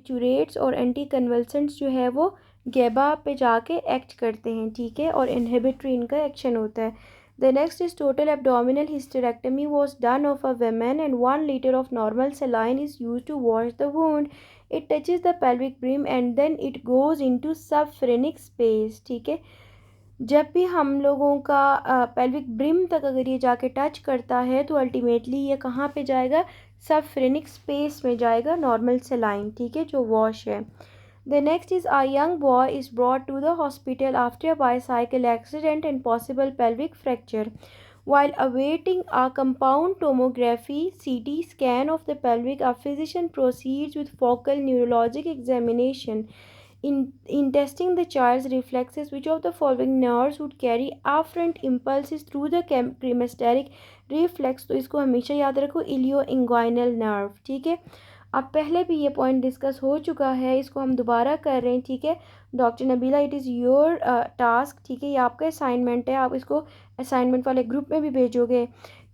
Barbiturates और anti कन्वल्सेंट्स जो है वो गैबा पे जाके एक्ट करते हैं, ठीक है, और इनहिबिटरी इनका एक्शन होता है। The next is total abdominal hysterectomy was done of a women and 1 liter of normal saline is used to wash the wound. It touches the pelvic brim and then it goes into subphrenic space, ठीक है। जब भी हम लोगों का pelvic brim तक अगर ये जाके टच करता है तो अल्टीमेटली ये कहाँ पे जाएगा, सबफ्रेनिक स्पेस में जाएगा, नॉर्मल सेलाइन, ठीक है, जो वॉश है। The next is a young boy is brought to the hospital after a bicycle accident and possible pelvic fracture. While awaiting a compound tomography CT scan of the pelvic, a physician proceeds with focal neurologic examination. In testing the child's reflexes, which of the following nerves would carry afferent impulses through the cremasteric reflex? तो इसको हमेशा याद रखो, इलियो inguinal nerve, ठीक है। अब पहले भी ये पॉइंट डिस्कस हो चुका है, इसको हम दोबारा कर रहे हैं, ठीक है। Doctor Nabila, it is your task, ठीक है, ये आपका असाइनमेंट है, आप इसको असाइनमेंट वाले ग्रुप में भी भेजोगे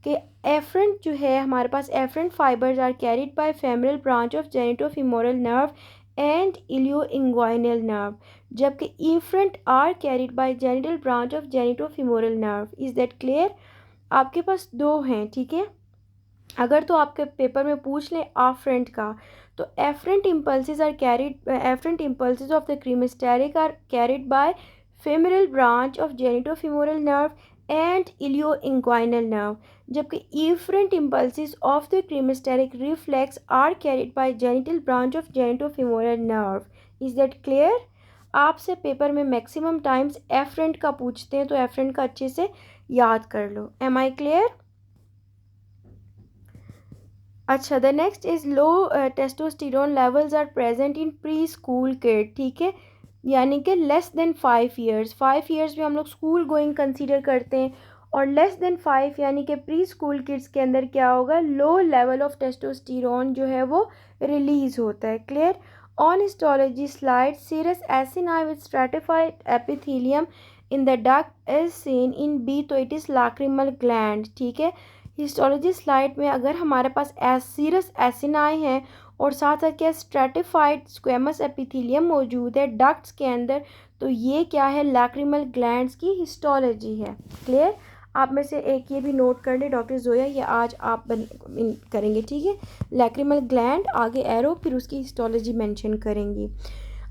कि एफरेंट जो है हमारे पास, efferent fibres are carried by femoral branch of genitofemoral nerve and ilioinguinal nerve, जबकि afferent are carried by genital branch of genitofemoral nerve. Is that clear? आपके पास दो हैं, ठीक है। अगर तो आपके पेपर में पूछ ले आफ्रेंट का, तो efferent impulses are carried, efferent impulses of the cremasteric are carried by femoral branch of genitofemoral nerve and ilioinguinal nerve, जबकि efferent impulses of the cremasteric reflex are carried by genital branch of genitofemoral nerve. Is that clear? आपसे paper में maximum times efferent का पूछते हैं, तो efferent का अच्छे से याद कर लो। Am I clear? अच्छा, the next is low testosterone levels are present in preschool kid, ठीक है, यानी कि लेस देन 5 ईयर्स, 5 ईयर्स में हम लोग स्कूल गोइंग कंसीडर करते हैं, और लेस देन 5 यानी कि प्री स्कूल किड्स के अंदर क्या होगा, लो लेवल ऑफ टेस्टोस्टेरोन जो है वो रिलीज़ होता है। Clear? On histology slide, serous acini with stratified epithelium in the duct is seen in B, तो इट इज़ लैक्रिमल ग्लैंड, ठीक है। हिस्टोलॉजी स्लाइड में अगर हमारे पास सीरस एसिनाई है और साथ साथ क्या स्ट्रेटिफाइड स्क्वेमस एपिथेलियम मौजूद है डक्ट्स के अंदर, तो ये क्या है, लैक्रिमल ग्लैंड्स की हिस्टोलॉजी है। क्लियर? आप में से एक ये भी नोट कर ले डॉक्टर जोया, ये आज आप करेंगे, ठीक है। लैक्रिमल ग्लैंड, आगे एरो, फिर उसकी हिस्टोलॉजी मेंशन करेंगी।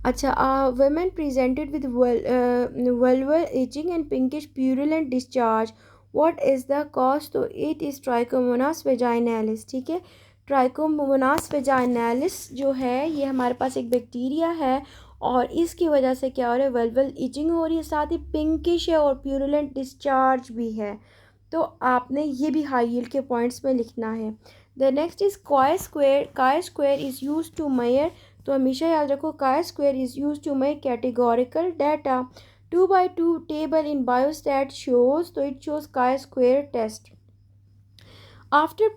अच्छा, women presented with vulval etching and pinkish purulent discharge, what is the cause? तो इट इज़ ट्राइकोमोनास वेजाइनालिस, ठीक है। ट्राइकोमोनास वेजाइनालिस जो है ये हमारे पास एक बैक्टीरिया है, और इसकी वजह से क्या हो रहा है, वल्वल इचिंग हो रही है, साथ ही पिंकिश है और प्यूरुलेंट डिस्चार्ज भी है। तो आपने ये भी हाई यील्ड के पॉइंट्स में लिखना है। The next is chi square, chi square is used to measure, तो हमेशा याद रखो chi square is used to measure categorical data. 2x2 table in biostat shows, तो it shows chi-square test. After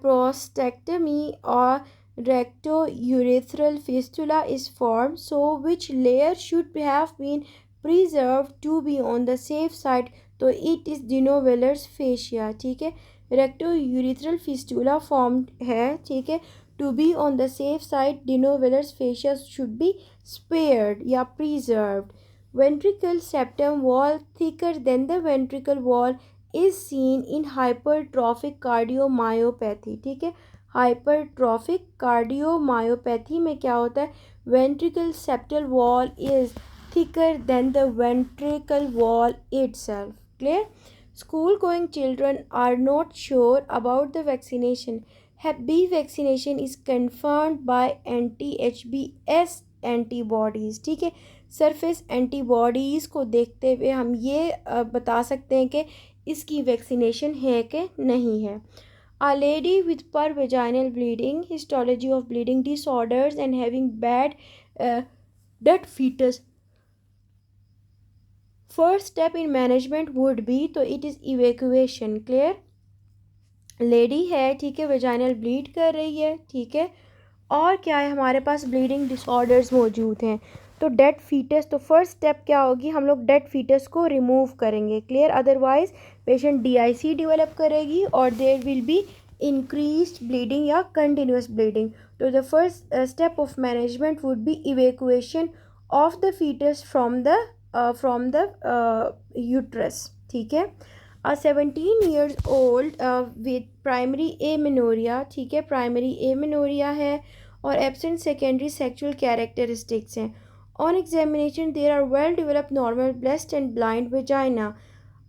prostatectomy or rectourethral fistula is formed, so which layer should have been preserved to be on the safe side? तो it is denovelars fascia, ठीक है। rectourethral fistula formed है, ठीक है, to be on the safe side, denovelars fascia should be spared या preserved. Ventricle septum wall thicker than the ventricle wall is seen in hypertrophic cardiomyopathy, ठीक है। hypertrophic cardiomyopathy में क्या होता है, ventricle septal wall is thicker than the ventricle wall itself. Clear? School going children are not sure about the vaccination. Hep B vaccination is confirmed by anti-HBs antibodies, ठीक है। Surface antibodies को देखते हुए हम ये बता सकते हैं कि इसकी वैक्सीनेशन है कि नहीं है। A lady with pervaginal bleeding, histology of bleeding disorders and having bad dead fetus. First step in management would be, तो it is evacuation. Clear? Lady है, ठीक है, वेजाइनल ब्लीड कर रही है, ठीक है, और क्या है हमारे पास ब्लीडिंग डिसऑर्डर्स मौजूद हैं, तो डेड फीटस, तो फर्स्ट स्टेप क्या होगी, हम लोग डेड फीटस को रिमूव करेंगे। Clear? Otherwise patient DIC develop करेगी और there will be increased bleeding या कंटिन्यूस ब्लीडिंग। तो the first step of management would be evacuation of the foetus from the uterus, ठीक है। 17 years old with primary amenorrhoea, ठीक है, primary amenorrhoea है और एब्सेंट सेकेंडरी सेक्सुअल कैरेक्टरिस्टिक्स हैं। On examination there are well developed normal breast and blind vagina.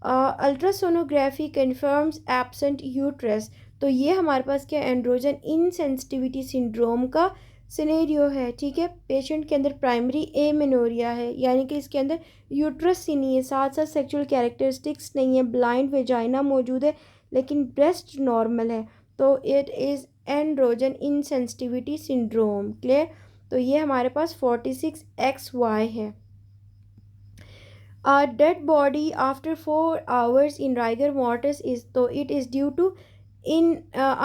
Ultrasonography confirms absent uterus. तो ये हमारे पास क्या एंड्रोजन इनसेंसिटिविटी सिंड्रोम का सिनेरियो है, ठीक है। पेशेंट के अंदर प्राइमरी एमेनोरिया है, यानी कि इसके अंदर यूट्रस ही नहीं है, साथ साथ सेक्सुअल कैरेक्टरिस्टिक्स नहीं है, ब्लाइंड वेजाइना मौजूद है, लेकिन ब्रेस्ट नॉर्मल है। तो it is androgen insensitivity syndrome. Clear. तो ये हमारे पास 46XY है। A dead body after 4 hours in rigor mortis is, तो it is due to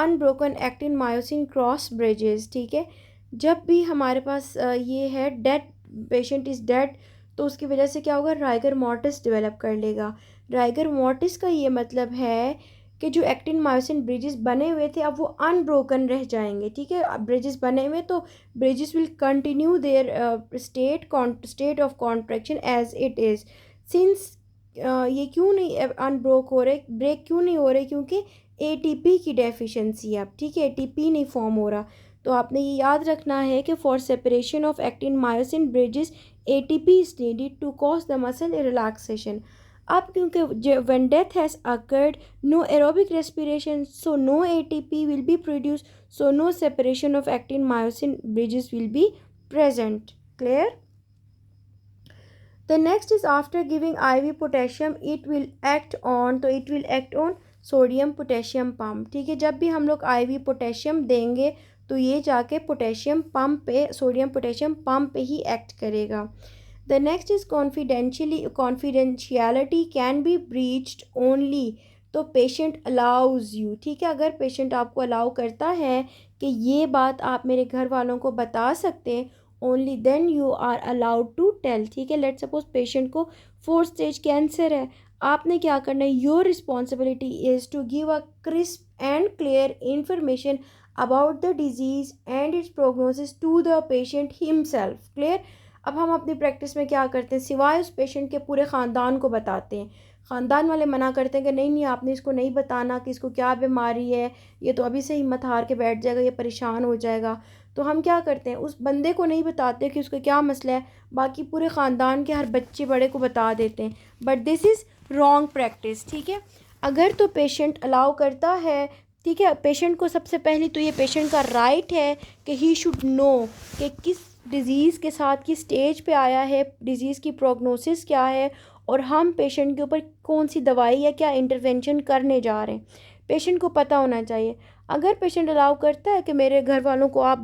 unbroken actin myosin cross bridges, ठीक है। जब भी हमारे पास ये है डेड, पेशेंट इज़ डेड, तो उसकी वजह से क्या होगा, राइगर मॉर्टिस डेवलप कर लेगा। राइगर मॉर्टिस का ये मतलब है कि जो एक्टिन मायोसिन ब्रिजेस बने हुए थे अब वो अनब्रोकन रह जाएंगे, ठीक है। ब्रिजेस बने हुए तो bridges will continue their state of contraction as it is. Since ये क्यों नहीं अनब्रोक हो रहे, ब्रेक क्यों नहीं हो रहे, क्योंकि एटीपी की डेफिशिएंसी है अब, ठीक है, एटीपी नहीं फॉर्म हो रहा। तो आपने ये याद रखना है कि for separation of actin myosin bridges ATP is needed to cause the muscle relaxation. अब क्योंकि when death has occurred no aerobic respiration, so no ATP will be produce, so no separation of actin myosin bridges will be present. Clear. The next is after giving IV potassium it will act on, तो it will act on sodium potassium pump, ठीक है। जब भी हम लोग IV potassium देंगे तो ये जाके पोटेशियम पम्प पे, सोडियम पोटेशियम पम्प पे ही एक्ट करेगा। The next is confidentiality can be breached only, तो पेशेंट अलाउज़ यू, ठीक है। अगर पेशेंट आपको अलाउ करता है कि ये बात आप मेरे घर वालों को बता सकते हैं, only then you are allowed to tell, ठीक है। लेट सपोज पेशेंट को 4th स्टेज कैंसर है, आपने क्या करना है, your responsibility is to give a crisp and clear information about the disease and its prognosis to the patient himself. Clear. अब हम अपनी प्रैक्टिस में क्या करते हैं, सिवाय उस पेशेंट के पूरे ख़ानदान को बताते हैं। ख़ानदान वाले मना करते हैं कि नहीं नहीं आपने इसको नहीं बताना कि इसको क्या बीमारी है, ये तो अभी से हिम्मत हार के बैठ जाएगा, ये परेशान हो जाएगा। तो हम क्या करते हैं, उस बंदे को नहीं बताते कि उसका क्या मसला है, बाकी पूरे ख़ानदान के हर बच्चे बड़े को बता देते हैं। But this is wrong practice, ठीक है। अगर तो पेशेंट अलाउ करता है, ठीक है, पेशेंट को सबसे पहले तो ये पेशेंट का राइट है कि ही शुड नो कि किस डिज़ीज़ के साथ किस स्टेज पे आया है, डिज़ीज़ की प्रोग्नोसिस क्या है, और हम पेशेंट के ऊपर कौन सी दवाई या क्या इंटरवेंशन करने जा रहे हैं, पेशेंट को पता होना चाहिए। अगर पेशेंट अलाउ करता है कि मेरे घर वालों को आप